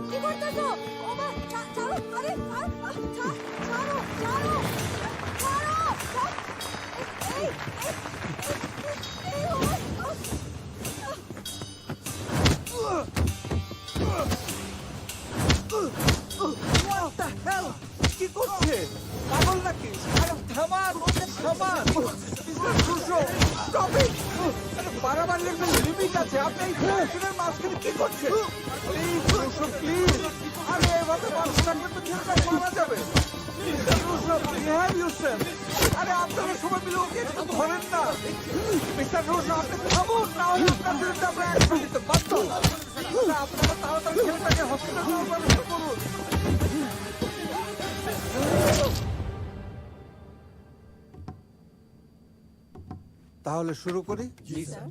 কি করতেছো? ও মা, ছাড়ো, আরে ছাড়ো, ছাড়ো, ছাড়ো, ছাড়ো, এই, ও মা, What the hell? কি করছে? পাগল নাকি? আরে থামান, ওকে থামান। Mister Rusho, stop it! আরে বাড়াবাড়ি একটা লিমিট আছে। আপনি এই টেনশনের মাঝখানে কি করছেন? Please, Rusho, please! আরে এভাবে মানুষ রাখবেন তো ছেলেটা মারা যাবে। Mister Rusho, behave yourself! আরে আপনারা সবাই মিলে ওকে একটু ধরেন না। মিস্টার রুশো, আপনি থামুন, না হলে আপনার বিরুদ্ধে আমরা অ্যাকশন নিতে বাধ্য। না, আপনারা তাড়াতাড়ি ছেলেটাকে হসপিটালে নেওয়ার ব্যবস্থা করুন। তাহলে শুরু করি। জি স্যার।